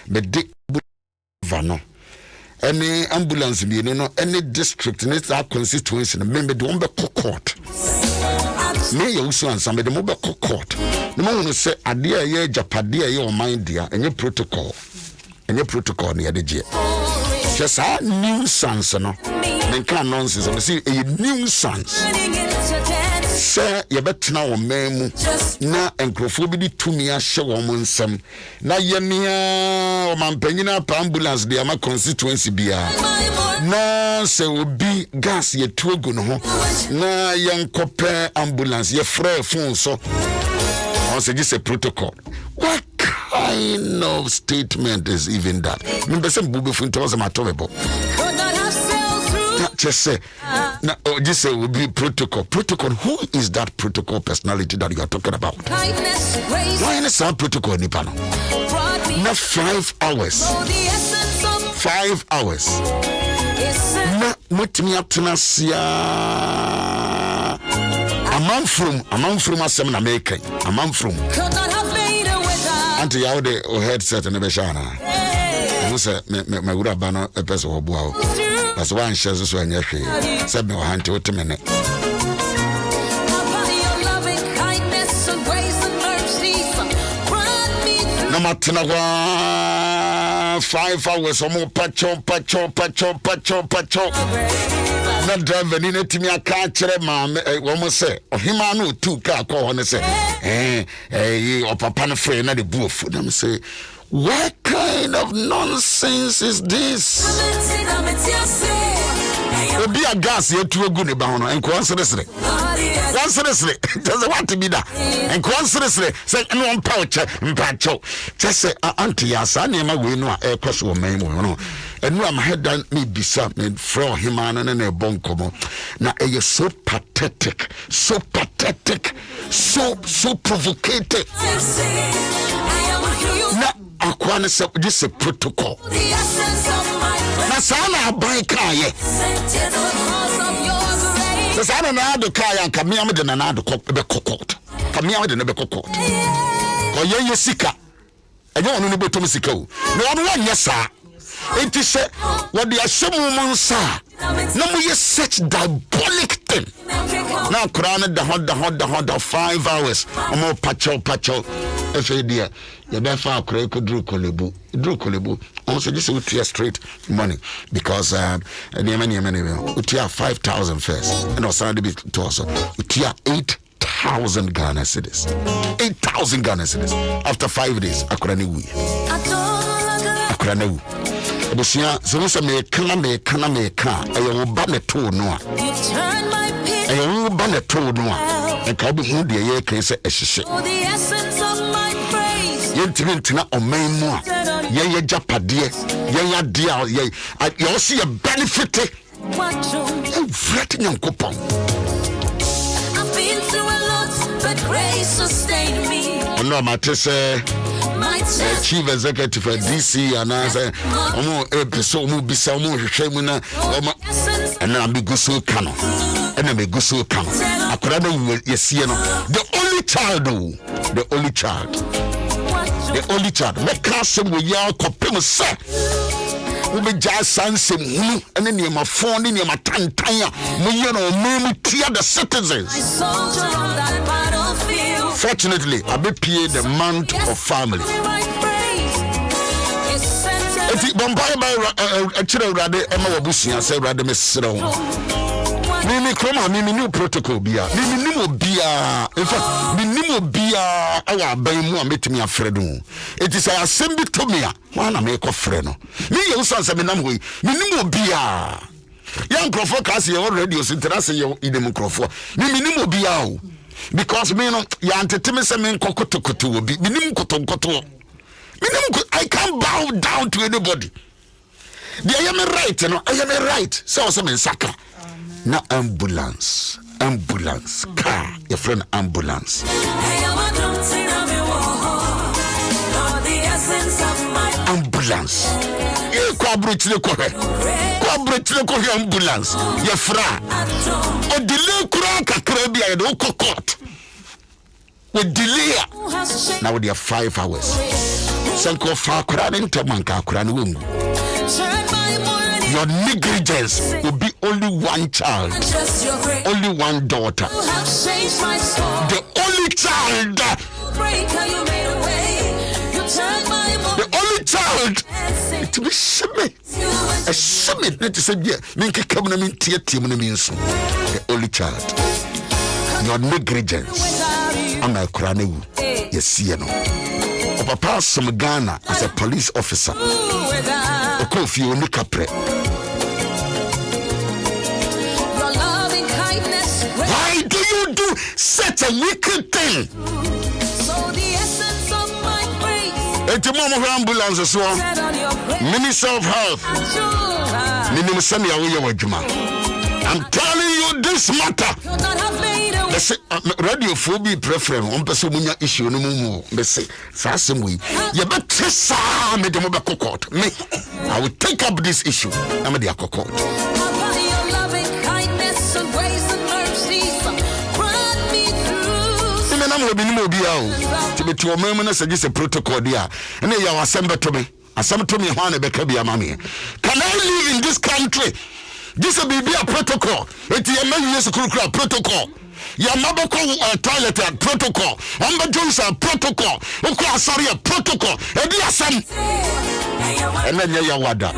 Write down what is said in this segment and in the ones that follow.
me de vano any ambulance be no any district in its constituency member the one be court me you so and somebody mo be court no mo say ade aye japade aye o mind dia enye protocol ne de je just a nuisance no men can nonsense I say a nuisance say ye betena wo memu na enkrofo bi di tumi a hye wo nsam na ye nea o mampanyina pa ambulance de ama constituency bia na se obi gas ye tuogu no ho na ye nkopɛ ambulance ye frɛ phone so on say just a protocol. What kind of statement is even that? Remember some bube fun to us ma talk about. Just say now just say will be protocol. Who is that protocol personality that you are talking about? Why is that protocol nipa no? Na 5 hours. 5 hours. Na mutimi atena sia. Among from asem na make. Among from. Anti yawo de o headset na be shana. Mo se me wura ba no e pese ho boa o. That's why share so anya hwe. Se me o hante o temene. Na matena wa 5 hours o mo pacho. Na driver ni netimi aka kire ma wo mo se ohima na otu ka ko ho ne se o papa no free na de buofu na me say what kind of nonsense is this? Obi a gas ye tu egu ne ba ho no enko ansere one seriously does want to be that enko ansere say no on pouch mpacho just say auntie asa na ma we no a kwaso o man mu no enu am head down me bisa me from him and na bonkomo na so pathetic so provocative na akwane se this a protocol na sana abai kaye so sana na ado kaye nka me am de na ado be kokot ka me am de na be kokot ko ye sika enye onu no betom sika o na onu wanye saa enti se what they ashamu monsa na mo ye such diabolic thing na krana da hot 5 hours omo pacho efe dia ye be fa akra ko dru kolebu on say this we straight money because niam we 5,000 first and also be to also we 8,000 Ghana cedis 8,000 Ghana cedis after 5 days akra ne wu Obusia so say me kana ayo ba ne to no a ayo ba ne to no a enka bi hu de ye kan say ehihye yentina oman mu a ye japade ye dia ye see a benefit everything yankopon I've been through a lot but grace sustained me no matter say chief executive for DC and I say omo episo omo bisa omo hwehwe mu na omo na be guso kano na me guso kano akora na yesie no the only child me kasem we ya kopem se we be just sansem hunu ene ne ma fon ne ma tantan a mo ye no mo tia the citizens. Fortunately, I be pay the month of family. Eti bombay by a children rather Emma Wabusia say rather Miss Srow. Mimi Kroma, Mimi new protocol beer. Mimi no beer. In fact, Mimi no beer. Our Baymo met me a fredo. It is a assembly to me. One I make a freno. Me, you son, Saminamwe. Mimi no beer. Young Crawford has your radio interest in the microphone. Mimi no beer. Because me no ya antetime se me kokotokoto obi minim kotonkoto minim I can't bow down to anybody they am right no I am right so me saka na ambulance car your friend ambulance ambulance e kwa brutile ko ambulance your fra o delay kura kakra bia ye do court with delay now with their 5 hours Sanko fa akura ne ntamanka akura ne wongu. Your negligence will be only one child, only one daughter, the only child, the only child. To be shimmy, a shimmy. Let us say, yeah, the only child. Your negligence. I'm a crane. Yes, you know. Papa some Ghana as a police officer. Kofi Onikapre. Why do you do such a wicked thing? So the essence of my grace. It's a moment of ambulance as well. Minister of Health. I'm telling you this matter. Radio phobia preference on person munya issue no mu me say sa asem we ye betre sa me de mo be court me I will take up this issue am de akoko me na mo bi ni mo bia o ti be to mo na say protocol dia na ya wasem beto me asem to me ho na be ka bia ma me. Can I live in this country? This will be a protocol. It is a medical protocol. Your mother toilet protocol. Amba Jones protocol. Oko sorry protocol. Ebi asem. And then ya wada.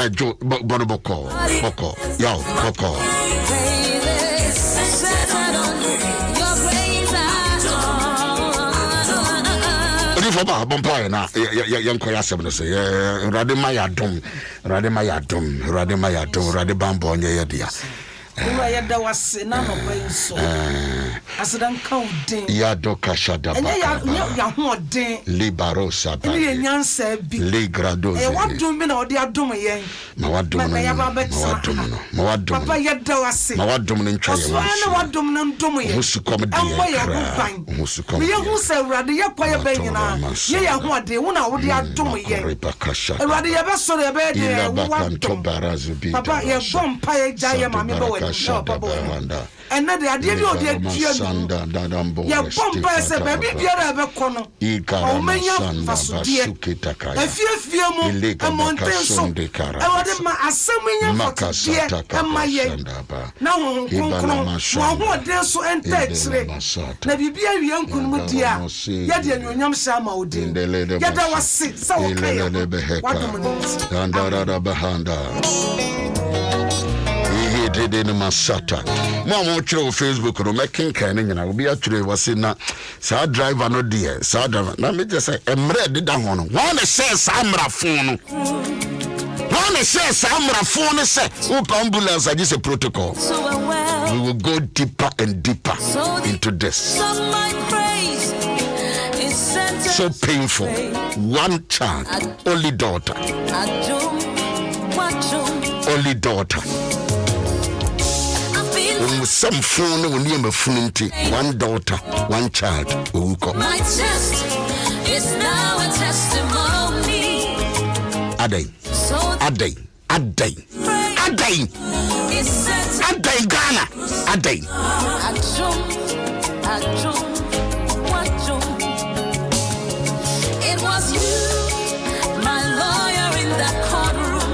Jo bonoboko. Boko. Yo boko. Ifoma bompire na yanko yasem no say Rade Mayadom Rade Bambo onye yedia Ura yeda wase na no kwa so asedan ka odin ya doka shada ba ya ho odin libaro saba ni nyansa bi le grado wadom bi na odi adom yen ma wadom no papa yeda wase ma wadom no ntwa ye na wadom no ndom ye musukom de ye musukom ye hu se urade ye kwa ye ben nyina ye ho odin wo na odi adom yen urade ye be so ye be de wadom papa ye bompa ye jaye ma me be and now the idea of the ya pompa se baby biara be kono o menya fasudie e fie mu amonten so e wode ma asemenya fasudie e ma ye na ho ho de so entetre na bibia wi ankunu mu dia ya de anyonyam sha ma odi ya da wase sa o kai wadom bahanda did in Masata. Mama chiro Facebook no making can nyina obi ature wase na sa driver no dear sa driver na me just say emre de da ho no one say samra phone no one say samra phone say ambulance agi say protocol we will go deeper and deeper into this so painful. One child, only daughter, only daughter. Some phone when you one daughter, one child. My test is now a testimony. Aday Ghana. It was you, my lawyer in that courtroom.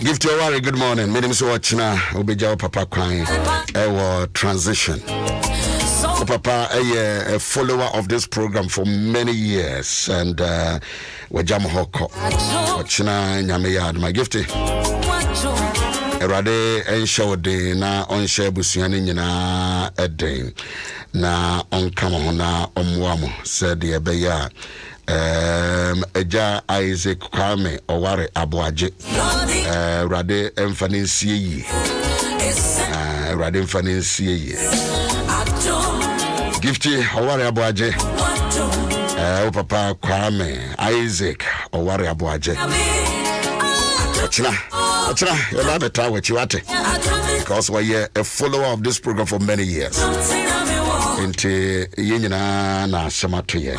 Give to your good morning. My name is Wachina Obeja Papa Kwai. Our transition. So Papa, a follower of this program for many years, and Wajam Hoko. Wachina Nyameyad, my gifty. Erade ensho de na onhye busuane nyina eden na onkama na omwamo said ye be ya eja Isaac Kwame Oware Aboaje erade emfanensie yi erade emfanensie yi gifty Oware Aboaje o papa Kwame Isaac Oware Aboaje Achina, you're not a tower, because we're a follower of this program for many years. Into Yinina na Samatuye.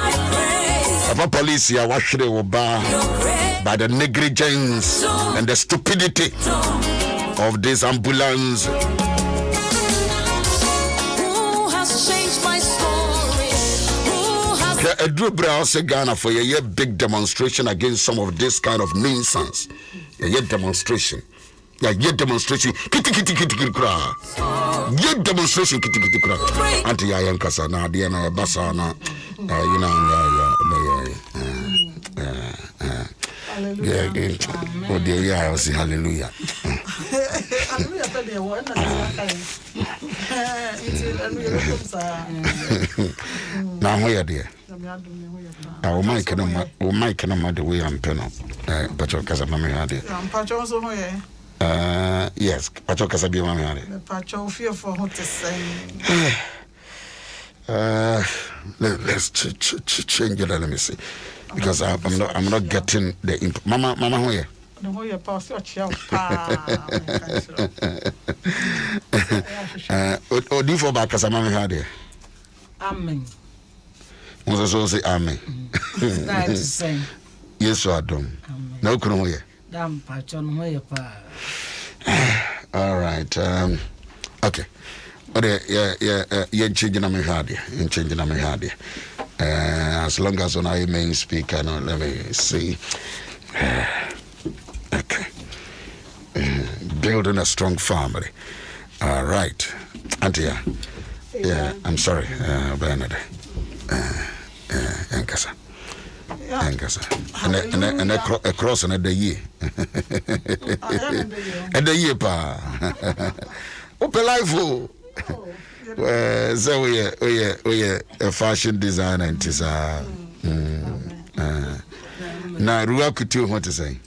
Our police are washed by the negligence and the stupidity of this ambulance. A Drew Brown say Ghana for a big demonstration against some of this kind of nuisance. A demonstration. Yeah, demonstration. Kitty kra. Yeah, demonstration. Kitty kra. Auntie Yayan Kasana, Diana Basana. You know, yeah. Oh dear, yeah, I say hallelujah. Now where dear? Oh my the way I'm penal. Pacho Casamami had it. Yes, Pacho Casabi Mammy. Pacho fear for what to say. Let's change it. Let me see, because I'm not getting the Mama where? The way you pass your child. Oh, do for back as a mammy had it. Amen. Was also say amen. That's the same. Yes, so I don't. No, couldn't we? Damn, Pachon, where you pa. All right. Okay. Yeah, changing my head. As long as on I main speaker, no, let me see. Okay. Building a strong family. All right. Auntie, yeah, I'm sorry, Bernard. Enkasa. And across another year. And the year, pa. Open life. So we a fashion designer and tis now Ruwa could tell what to say.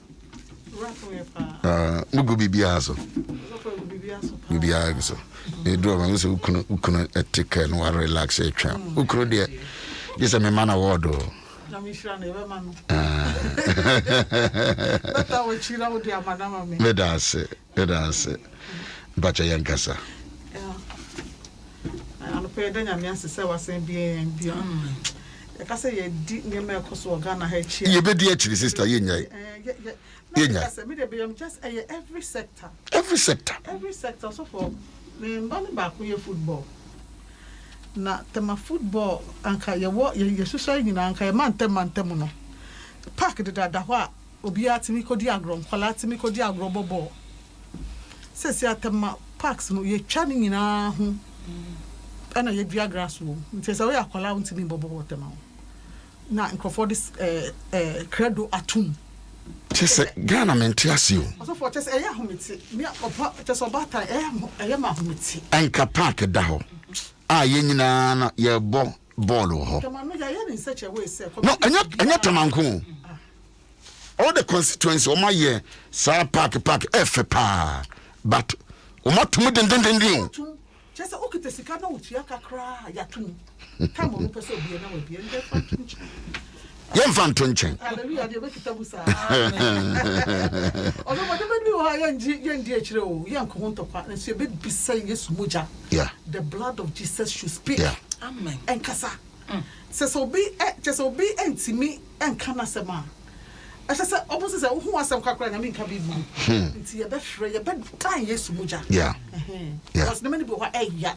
Mugu Bibiaso. Bibiaso. You do a who couldn't take and relax a tramp. Who could dear? This is a man award. Let us say, but a young cassa. And pay then I say was in beyond. I say you did near Mercosur Ghana head. You be dear to the sister, just every sector. Every sector. So for me, money back with your football. Na tema football anka ye wo ye social nyina anka ye man no park de da hwa obi atimi kodi agro kwala atimi kodi agro bobo sesi atema parks no ye twa nyina ho ana ye dua grass wo ntese we akwala ntimi bobo tema na nkofo this credo atum chese Ghana mentiasio so for chese eya homiti me opa chese obata eya ma homiti anka park da ho yenyina na ye ball ho no anya tamanko all the constituency o ma ye sa park pa but o ma tumu den just okite sika na otua kakra ya tumu time o pese obi na obi nde fatum ye mfanto nchen hallelujah de be kitabu sa o no de be wa yendi akire o ye nko ho ntokwa na se be bisa Yesu moja yeah the blood of Jesus should speak yeah. Amen enkasa se obi entimi enkana sema asese obosi se hu asem kakra na me nka bi bu nti ye be frɛ ye be kan Yesu moja yeah because the many be wa eya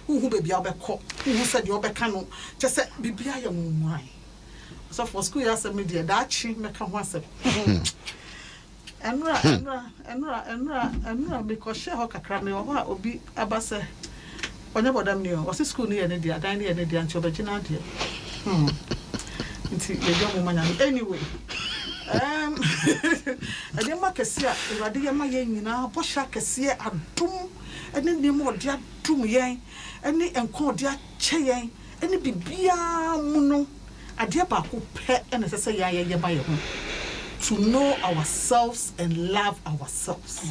hu be bia obekɔ hu se de obeka no chese bibia ye mumwan so for school ya se media dachi meka ho asem enra because share ho kakra me ho obi abase onye bodam ni o school ni ye ne dia dan ni ye ne dia nti obegina dia nti ye jo mo manya anyway ade makese a urade ye ma ye nyina bo sha kese adum ene ni mo de adum yen ene enko de ache yen ene bibia mu no ade ba ko pe ene sese ya ye ba ye ho to know ourselves and love ourselves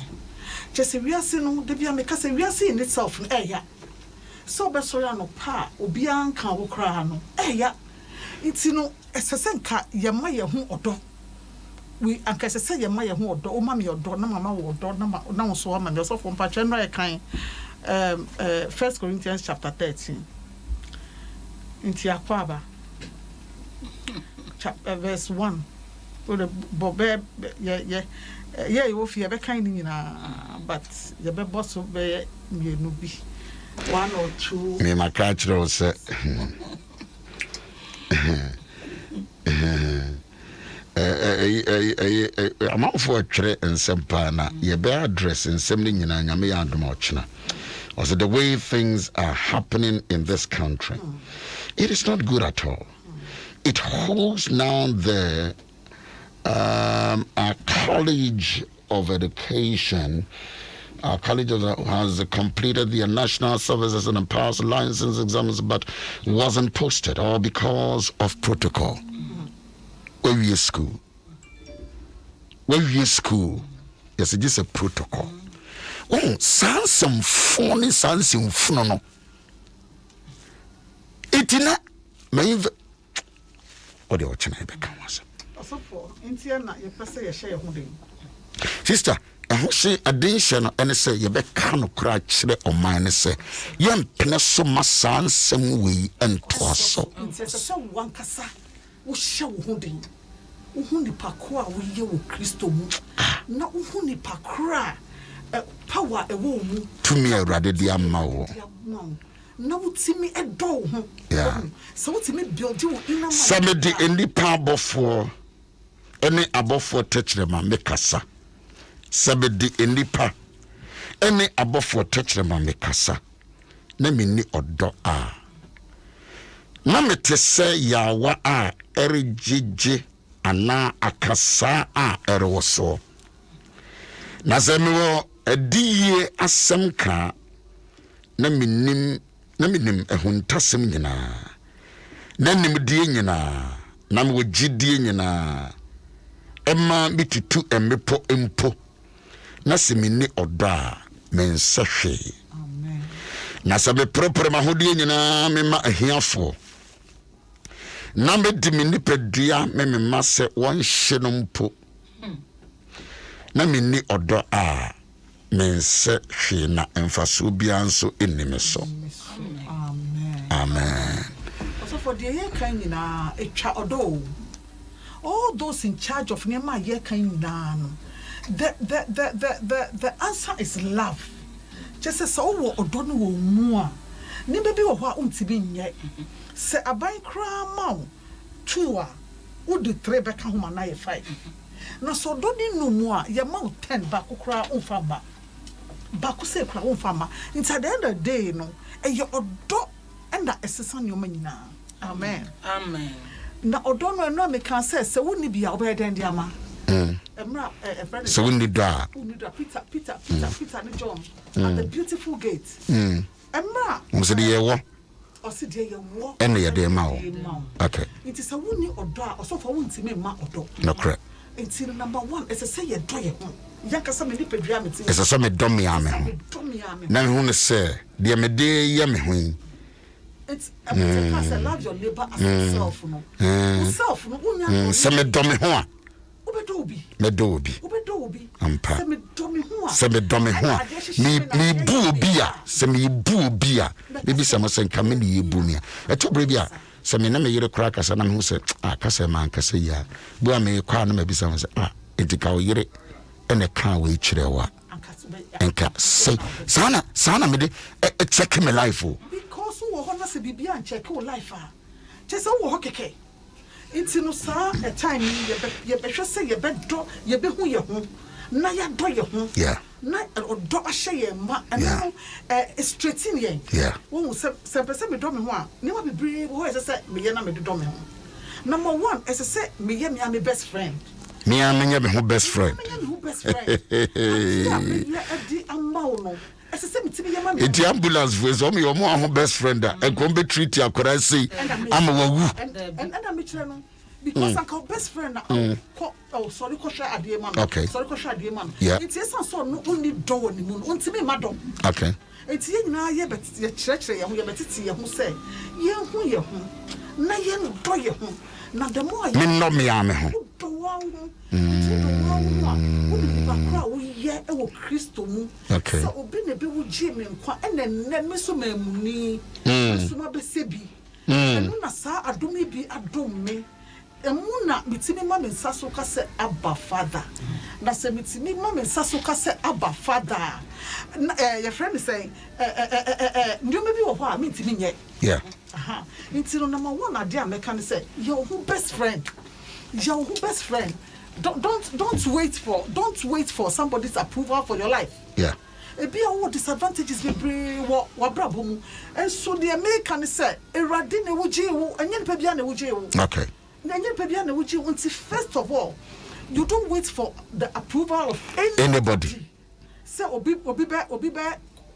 just we are seeing the bia make say we are seeing itself ya so be so ya no pa obi anka wo kra no ya iti no esese nka ye ma ye ho odo we anka esese ye ma ye ho odo o ma me odo na mama wo odo na so o ma me so for mpa chenra ye kan 1 Corinthians chapter 13 inti akwaba verse 1 with the bobe yeah you fear be kind nyina but you be boss be mienu bi 1 or 2 me my catch say amanfo atwere nsɛm paa na yɛbɛ address nsɛm no nyinaa nyame yɛ adom ɔkyena. Also, the way things are happening in this country, it is not good at all. It holds now the our College of Education. Our college has completed their national services and passed license exams, but wasn't posted, all because of protocol. Where we school, yes, it is a protocol. Oh, some phony, some no. Itina, may or the watching I become was. Sister, and who say a dinner and say you bet can't crash or mine say, young penna so much sans some way and twasso. So one cassa, who show holding. Uhuni pakwa we ye wo Kristo mu na uhuni pakra power ewo mu tumi awrade dia mawo na wutimi edo ho yeah so wutimi build wo ina samedi enipa abofo ene abofo techrema mekasa samedi enipa ene abofo techrema mekasa na menni odo a na metese yawa a erigigi ana akasa a erewoso na zemewo adiye asemka na minim ehuntasem nyina na nimdie nyina na mwogidie nyina emma bitutu emmepo empo na semini oda mensahwe amen na sabe propre mahodie nyina mema ahiafo na medi me nipadua me mase won hye no mpo na menni odo a mense hwe na emfaso bia nso enime so amen also for the year kan nyina etwa odo all those in charge of nema year kan nyina no the answer is love just so wo odo no wo mu a ni bebi wo ho a untibi nye se aban kra ma two a udi 3 beka homa na ye 5 na so do ni no mu a ye ma 10 ba kokra onfa ba ko se kra onfa ma at the end of the day no e ye odo enda esesa ne o manyina amen na odo no no me kan se woni bia obeden dia ma emra friend so woni da Peter and John at the beautiful gate emra mse de ye wo oside ye wo ene ye de ma wo okay it is a woni odo a osofo wontime ma odo no correct until number 1 is say ye do ye ho yankasa me nipadua me ti is so me dom ya me ho na me hu ne se de me de ye me ho it's a love your neighbor as yourself no yourself no unya se me dom me ho a obedo obi ampa se me dom me ho a me bu obi a se me bu obi a bibi se mo se nka me ne ye bu me a etobere bi a se me na me yire kra kasa na me hu se kasa man kasa ya bu a me kwa na me bi se mo se etika o yire ene kan we kirewa enka say sana me de check my life o because wo ho na se bibia an check wo life a chese wo ho keke inti no sa a time ye be hwe se ye be do ye be hu ye ho na ya do ye ho yeah na odo ahye ye ma no straighten ye yeah wo se pese me do me ho a ne ma bebre wo se se me ye na me do me ho number 1 ese se me ye me am best friend me am me who best friend it's ambulance for so me your best friend e go be treat akora say am wawu and me kire no because our best friend sorry ko share ade man sorry ko share ade man it's yes so no only do woni mu ontime madom okay it's ye nyina ye bet ye kire ye ho ye betiti ye ho say ye ho na ye do ye ho na the more me no me am ho okay so obi ne be wo ji me nkwa ene me so mamuni so ma be sebi enu na sa adom bi adom me emuna mitimi ma me nsaso ka se Abba Father na se mitimi ma me nsaso ka se Abba Father your friend is saying ndio me bi wo ho a mitimi nye yeah nti no number 1 ade a meka ne say your best friend don't wait for somebody's approval for your life yeah ebi a disadvantages bebre wo wabrabo mu enso de make can say erade na wuji wo enye nipa bia na wuji wo okay enye nipa bia na wuji wo until first of all you don't wait for the approval of anybody say obi be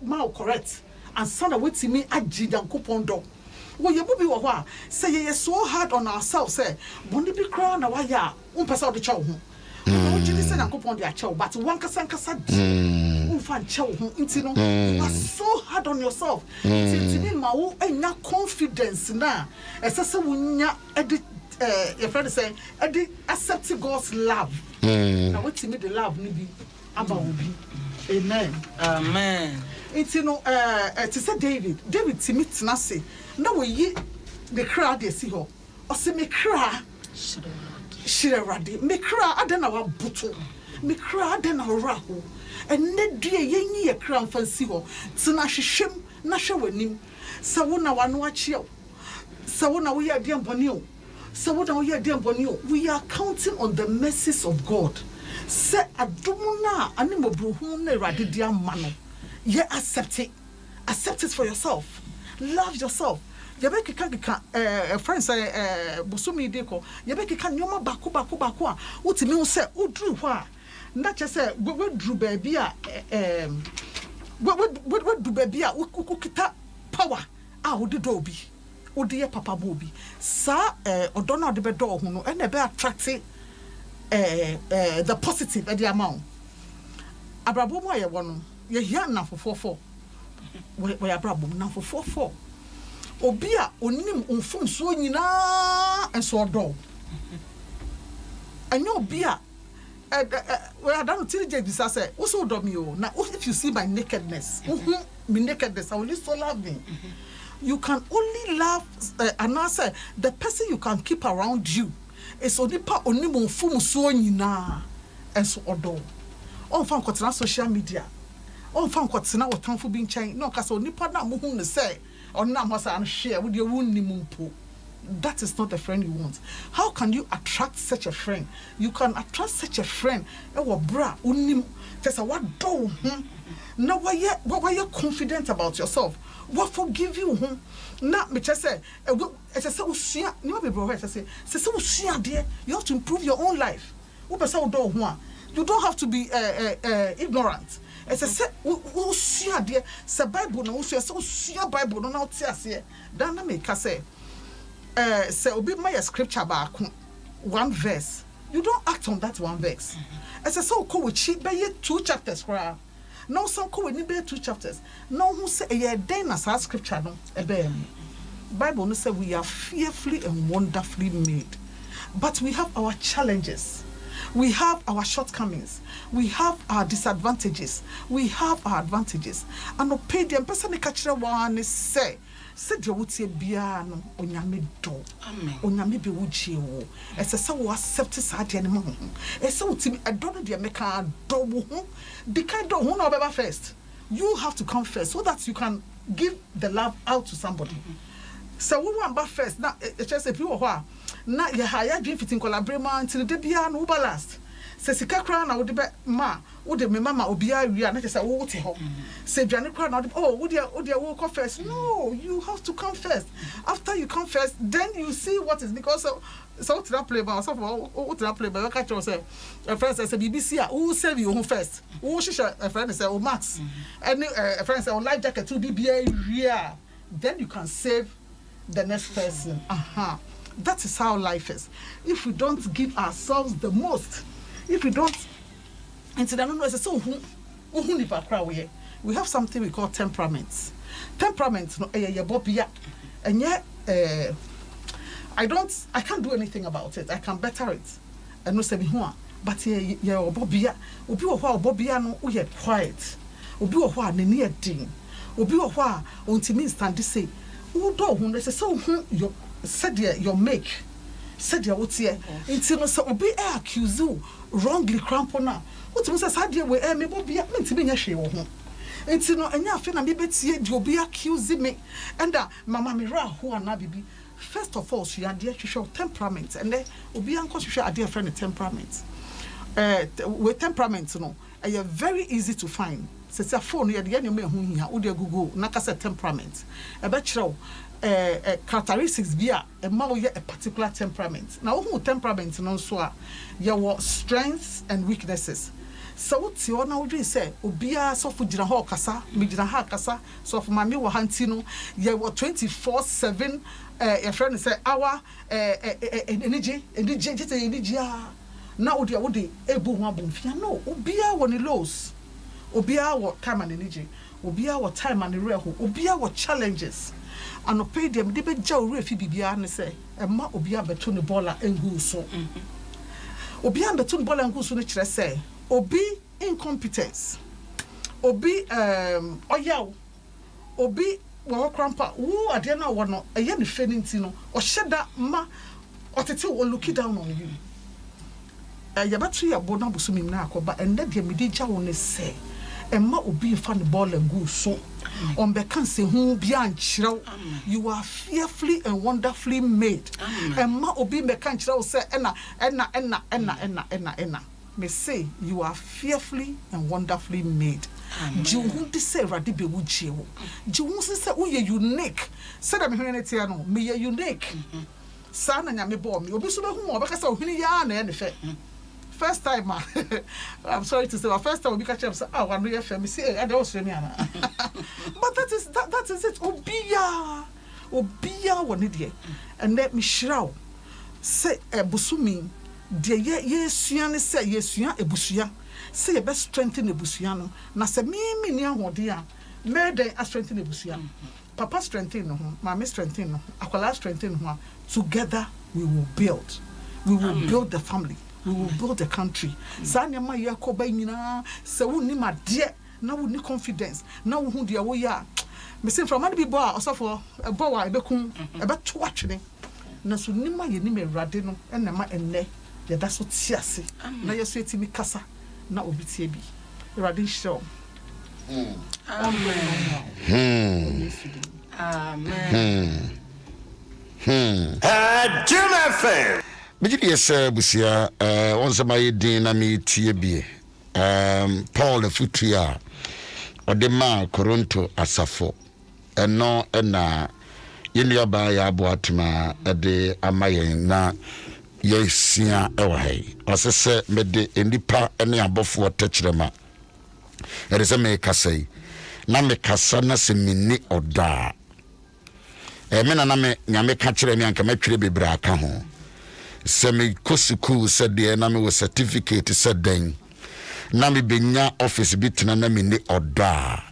ma correct and son of wetimi agi Yankopon do wo ye bubi wo ho a say ye so hard on ourselves say boni bi kra na wa ya umpesa o de cha wo ho wo jini say Yankopon de acha wo but one kasa fan chow intino you are so hard on yourself intini ma wo enya confidence na esese wunya your friend is saying accept God's love na what me the love ni bi aba obi amen intino to say David timi tena se na wo yi the crowd dey see ho o se me kra shirerade me kra adena wa buto me kra adena raho enne due yenyi ye kra mfansi ho tina hwehwem na hwe wanim se wo na wano achie se wo na wo ye de mboni o se wo na wo ye de mboni o we are counting on the mercies of God se adomu na animobruhu na erade dia ma no ye accept it for yourself, love yourself. Yabeki kaka friends busumi deko yabeki kan nyoma bako a utimi hu se udru ho a na che se we dru baabi a we dru baabi a ukita power a wo de do obi wo de ye papa bo obi sa odo na de be do ho no na be attract the positive at the amount abrabo mo ye wo no ye hia na fofofo we abrabo na fofofo obi a onim onfum so nyina enso odo anyo obi a we adanu tiri bisa say wo so odo mi o na if you see my nakedness me nakedness I will so love me. You can only love and I say the person you can keep around you is onipa onim onfum so nyina enso odo on fan kwotena social media on fan kwotena wotanfo bi nchen na okasa onipa na mo hu ne say share with your wound. That is not the friend you want. How can you attract such a friend? You can attract such a friend. Bra unim. What do? Now why you confident about yourself? What forgive you? Now me just say you have to improve your own life. You don't have to be ignorant. As I said, who see a dear, say Bible, no, see a Bible, no, not say, Dana make us say, obi my scripture back 1 verse. You don't act on that 1 verse. As I saw, with cheap by 2 chapters, no, some call with 2 chapters. No, who say a day as our scripture, no, a bear. Bible no say we are fearfully and wonderfully made, but we have our challenges. We have our shortcomings. We have our disadvantages. We have our advantages. And no pay them person catch one say de wutie bia no onyame do. Amen. Onyame be wuchie wo. Ese se wo accept saade ne mo ho. Ese wutimi edo no de meka do wo ho. The kind of na obeba first. You have to come first so that you can give the love out to somebody. So we want back first. Now just say people ho na ye haya dream fitting collaborate man till the bia no last. Se sika kra na wo de be ma wo de me mama obia wi na say wo te ho. Se dwane kra na wo de wo come first. No, you have to come first. After you come first, then you see what is because so to that play ba so to that play ba catch yourself. A friend say BBC who save you first. Who shisha a friend say Max. Any a friend say life jacket to be bia. Then you can save the next person. That is how life is. If we don't give ourselves the most, if we don't, we have something we call temperaments. Temperaments, and yet I can't do anything about it. I can better it. And no say but bobia, obi bobia no we quiet. Obi neni edin. Obi untimi stand say, say so your said your make said ya wotie nti no se obi accuse you wrongly crampona what you say sadie we me bobia mentimi nya hwe wo ho nti no enya afi na me betie di obi accuse me and mama me ra ho ana bibi first of all so ya de hwehwe temperament and obi anko hwehwe ade friend temperament with temperament no very easy to find say phone ya de me hu hia wo de google na ka say temperament e be kire characteristics bia ma wo a particular temperament na wo temperament no so a your strengths and weaknesses so what you na wo dey say obia so fu gina ho kasa me gina ha kasa so fu mame wo hanti no ye 24/7 your friend say our energy na wo dey ebu ho abomfia no obia wo ni lows obia wo time and energy obia wo time and reho obia wo challenges and pay them de be jaw refi bibia ne say ema obia beto ne bola engu so obia beto ne bola engu so ne kire say obi incompetence obi oyaw obi wo krampa wo ade na wo no eye ne fe nti no o hyeda ma otete wo look down on you yabatu ya bona busumi na akoba ende de medi jawo ne say emma obi fa ne ball engu so on be kan se hu bia nkyerɛw you are fearfully and wonderfully made emma obi me kan kyerɛw say ena me say you are fearfully and wonderfully made you hu de say rade be wu gyewo you hu say wo ye unique say da me hwene ne tia no me ye unique sa na nyame bo me obi so be hu obeka say ohini ya na ene fe first time I'm sorry to say first time we catch up say one year FM say I don't say me ana but that is it obia woni de and let me shrow say ebusumi de ye sua ne say ye sua ebusua say ye best strengthen ebusua no na say me ni ahode a me den a strengthen ebusua papa strengthen no ho mama strengthen no akwala strengthen no together we will build the family. We will build the country. Sanya ma yakoba nyina se woni ma de na woni confidence na wo hu de wo ya me say from be boy osofo ebo wa ebekun ebeto atwene na so ni ma ye ni me rade no na ma enne ye da so tiase na ye so etimi kasa na obi tie bi rade show amen Jim FM Bijis busia once my din me tie bie Paul Futia odema Koronto asafo eno na yenua ba ya aboatuma de amayen na yesia ewa hai osese mede enipa ene abofo techrema erese me kasai na me kasa na se minni oda me na me nyame ka kire me anka matwire bebra aka ho semi kosuku said the na me certificate said den na me benya office bitena na me ni oda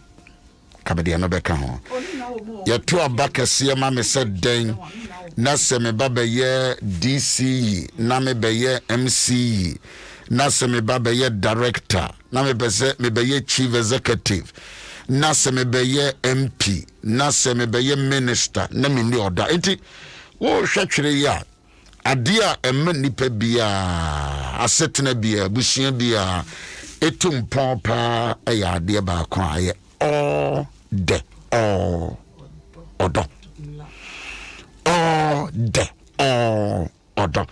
kabede no beka ho ya to abakase ma me said den na semi baba ye DC na me be ye MC na semi baba ye director na me be ye chief executive na semi be ye MP na semi be ye minister na me ni oda enti wo hwetwere ya adia emma nipa bia asetena bia busia bia etum papa eya ade ba ko aye all de all odo all de all odo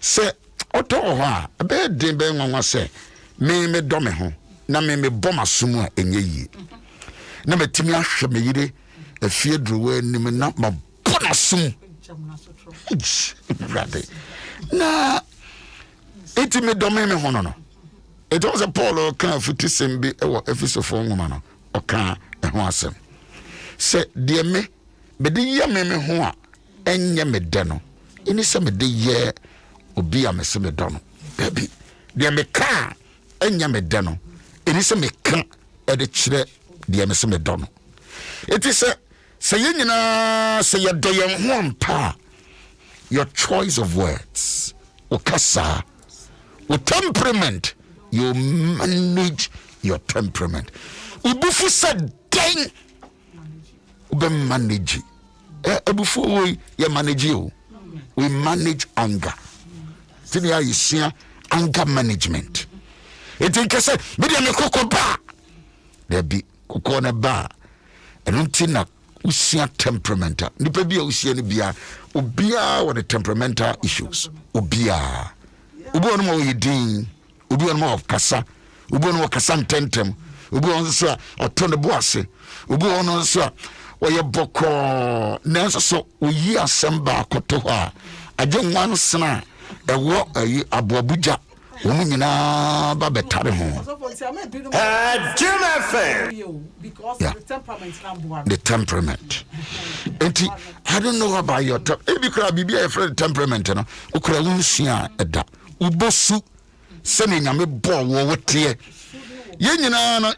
se odo ho a be den be nwanwa se me do me ho na me bom asum a enye yi na metimi ahwe me yire afie drowa nim na ma bom asum brother na eti me do me hono no it was a Paul kan futi sembi ewo efisofo nwoma no oka eho asem se de me de ye me ho a enye me de no ini se me de ye obi a me se me do no baby de me ka enye me de no ini se me ka e de kire de me se me do no eti se ye nyina se ye do ye ho ampa your choice of words ukasa your temperament you manage your temperament ubufu said den ube manage ebufu we manage you we manage anger tini ya yesua anger management. Eti nkese media me koko ba. Debi koko ne ba. Eno ntina usia temperamental. Nipa bia usia ni bia obia with the temperamental issues. Obia. Obi ono mo yedin, obi ono mo kasa, obi ono mo kasa ntentem, obi ono so oto ne boase, obi ono so oye boko nanso so oyi asem ba akoto ho a agye nwan sena ewo ayi aboabuja wo nyina ba betare ho. Jim FM. Because Yeah. the temperament number one. The temperament. Enti I don't know about your ebi kra bibia e friend temperament no okra wunsia eda ubosu se ne nyame bo wo wote ye nyina no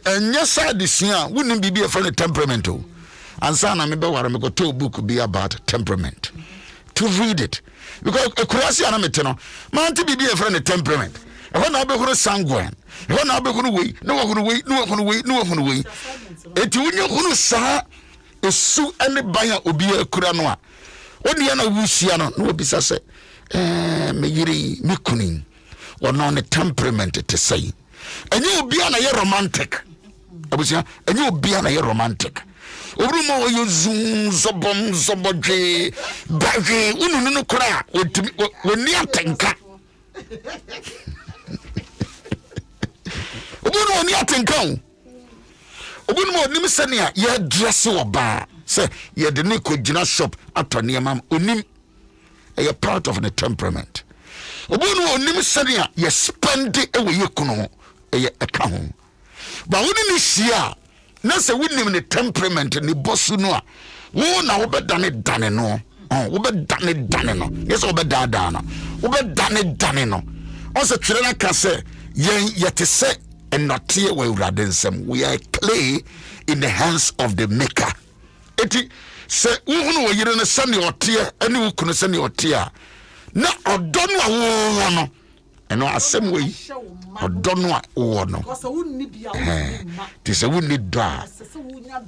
enye side sia wunim bibia e friend temperament o ansa na me be ware me go to book be about temperament to read it because ekurasi ana mete no man ti bibia e friend temperament e ho na obehuru sanguine e ho na obehuru wei na wohuru wei eti wunye hunu saa esu ene banya obi akura no a oni na wusia no na obisa se me yiri me kunin ono ne temperament te say enye obi na ye romantic abusia enye obi na ye romantic obru mo yo zum zobodwe baje unu no kura woni atenka obru oni atenka obunu mo nim senia ye dress oba say ye de ne ko gina shop atone mam onim a part of the temperament obunu onim senia ye spend e we ye kuno ye eka ho ba woni ni hia na se wonim ne temperament ne bosu no a wo na wo bedane no wo bedane no yes wo bedada no wo bedane no o se twere na ka se ye te se and not here where we are clay in the hands of the maker. Eti se uhunu yire ne sane otie ani ukunu sane otie na odono a wo no eno asem we odono a wo no Because wunni bia wunni ma. ti se wunni da Sese wunya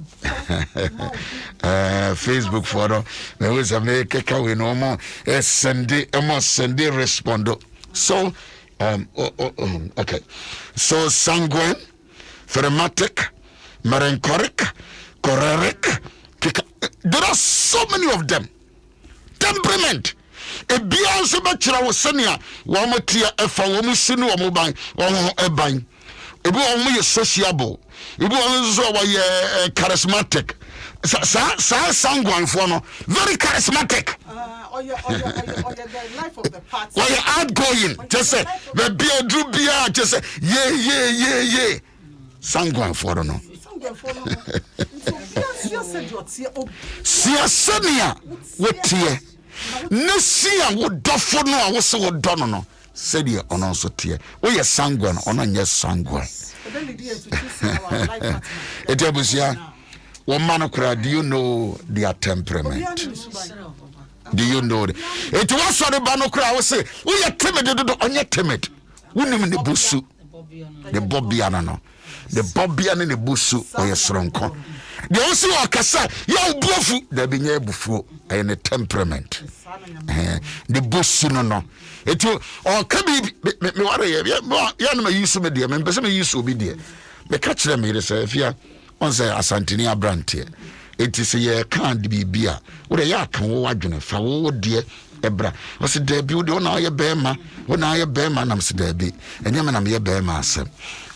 Facebook photo me was a make ka we no mo send respondo so okay. So sanguine, phlegmatic, melancholic, choleric. There are so many of them. Temperament. A Beyonce bachelor was senior. One more tear, a for woman, sinu or mobile, or a bang. If you only sociable, if you only charismatic. Sanguine for no, very charismatic. or the life of the party. Why you outgoing? Just say, the beer drew beer. Just say, yeah. Sanguine for no. Siasania, what tear? No, see, I would do for no, I was so done no. Said you on also tear. We are sanguine on yes sanguine. It was ya. One man cried, do you know their temperament? Do you know it? It was for the banokra. I was say, we are timid, on your timid. We name the busu, the Bobiano, the Bobian in the busu or your stronco. The also are cassa, your bufu, there being a bufu and a temperament. The busu no. It will or can be me what use of media, members may use to be dear. The catch them here, sir, if you on say Asantinia brand here. It is a year can't be beer. What a yak can wadjun for oh dear Ebra. Was it debut on our bearma? When I a bearman, I'm said debut, and yaman am your bearma, sir.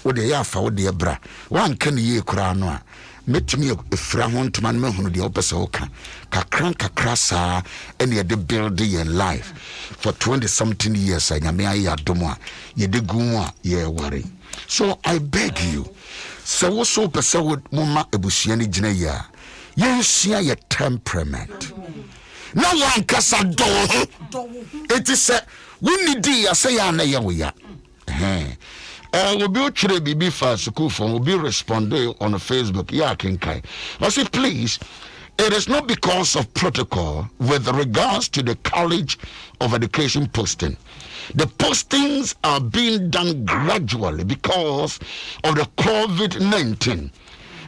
What a yard for dear bra. One can ye cranoa. Met me a frown to man who the opposite oka. Kakrank crassa, and ye de building in life. For 20-something years, I am a yadomoa. Ye de guma, ye worry. So I beg you. So what's so person would mama ebusiani jneya. You see your temperament. No one casa do. It is a we need I say we are. We'll be actually be fast school phone will be responding on Facebook. Yeah, Kinkai. I say please. It is not because of protocol with regards to the College of Education posting. The postings are being done gradually because of the COVID-19.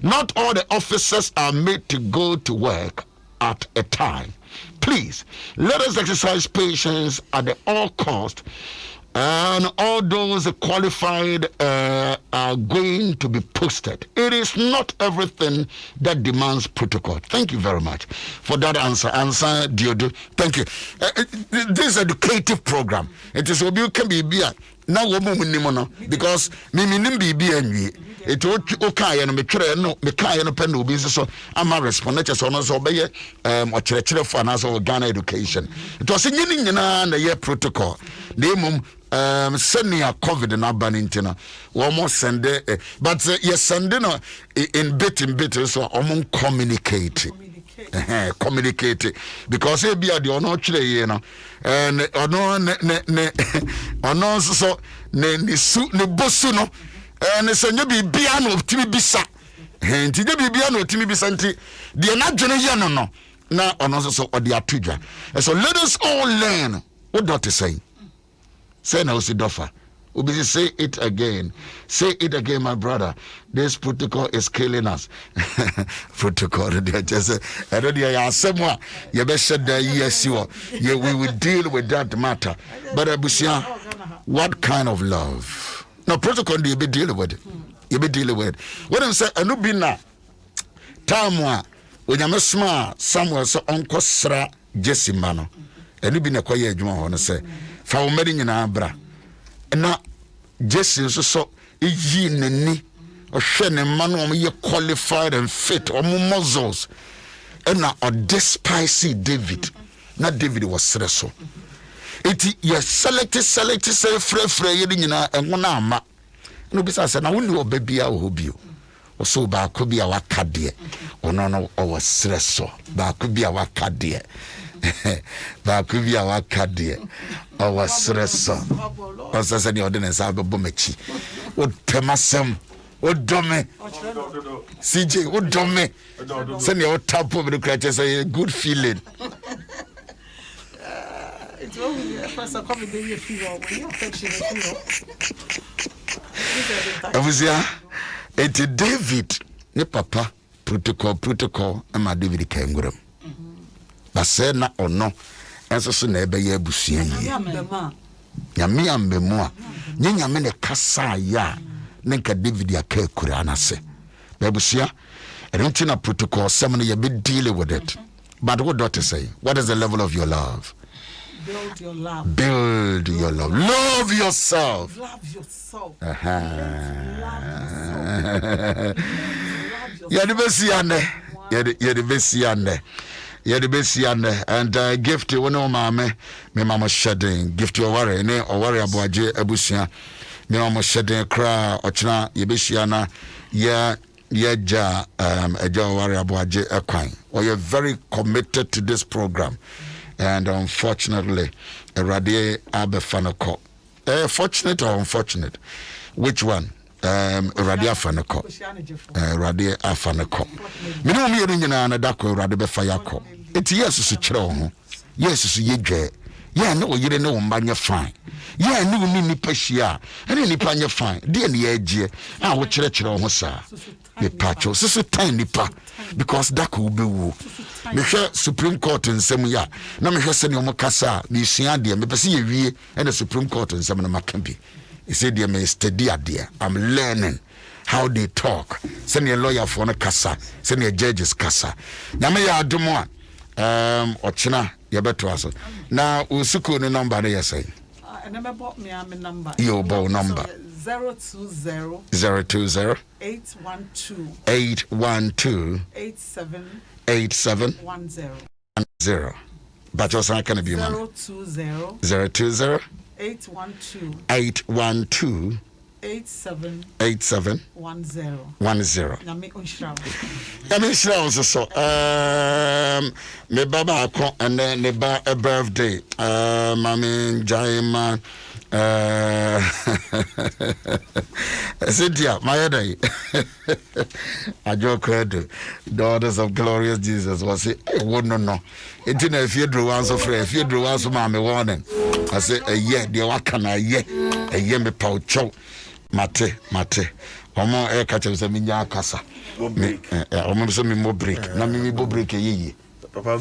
Not all the officers are made to go to work at a time. please let us exercise patience at the all cost. And all those qualified are going to be posted. It is not everything that demands protocol. Thank you very much for that answer. Answer, Diodo. Thank you. This educative program. It is what you can be now because me be and it okay and me try no me kai no pen obi so am respond so no so be or chere for na so Ghana education. It was nyina na ye protocol. Sending a COVID and abanintina, almost send it, but yes, sending in bit so almost communicate because it be a the honor you know, and no so ne suit ne bosuno, and it's a new biano of Timmy Bisa, and Timmy Biano, Timmy Bisanti, the not generation no, now on also or the atuja. And so let us all learn what Dr. saying. Say now, see Doffa. Ubi say it again. Say it again, my brother. This protocol is killing us. Protocol. Just I don't know. Somewhere you better shut the yes, you. We will deal with that matter. But Abusia, what kind of love? No protocol. You be dealing with it. You be dealing with it. What I'm saying, I know be na. Tamwa when you smart somewhere so Uncle Sra Jesse Mano. And you be na quiet. You want to say. Fa umeri nyina bra na Jesse so yi nani ohwe ne ma no ye qualified and fit muscles na o despise David na David was streso eti ye select say frefre ye nyina enwo na ama no bisa say na woni obabia wo bio so ba ko bia wakade ono no o was streso ba ko bia wakade ba ku bia wakade o wasreso o sase ni ordinance abebo machi o pemasem o dome CJ o dome se ni o tap over the crutch say good feeling it's only first come the fever when you affection Abusia eti David ni papa protocol ama David kengurem Base na ono enso so na ebe ya abusua yi nyame ambemu a nyame ne kasa ya ne nka David akakura anase abusua erenti na protocol some na be deal with it but what doctor say what is the level of your love? Build your love. Build your love. Love yourself. Love yourself. Yeah, the best yande. Yeah, the best yande. Yeah, the best yande. And gift you no mama, me mama shedding. Gift you worry, ne or worry about Abusia. Me mama shedding cry ochna yebesiana. Yeah, ja a ja worry about Equine. Or you're very committed to this program. And unfortunately, Radie Abefanako. Fortunate or unfortunate? Which one? Radie Afanako. Radie Afanako. Minimum Yeriana and Dako Radibe Fayako. It's yes, it's a yes, it's a ye. Yeah, no, you didn't know Mbanya fine. Yeah, no, Nini Peshia. And any Panya fine. Dear the edge, I will church on Hosa. The patcho, so tiny pa. Because that will be woo. Me Supreme Court in Samuya. Na me send your Mokasa, the Siandia, me Pesi, and the Supreme Court in Samana Macampi. He said, dear, me steady idea. I'm learning how they talk. Send your lawyer for a casa, send your judges casa. Namaya Dumois, Ochina, Yabetuaso. Now, Usuku, the number they are saying. I never bought me a number. Your bow number 020 812 8710. But your son can be 020 812 8710. So me baba and then a birthday. Mami Jaima Cynthia, my day. I joke credit. Daughters of Glorious Jesus was it? I wouldn't know. It didn't if you drew answer for if you drew answer, mommy warning. I said, yeah, the wakana, yeah, a yemi poucho. Mate. Omo e kache se minya kasa. Me, omo se mi mo break. Na mi bo break ye. Papa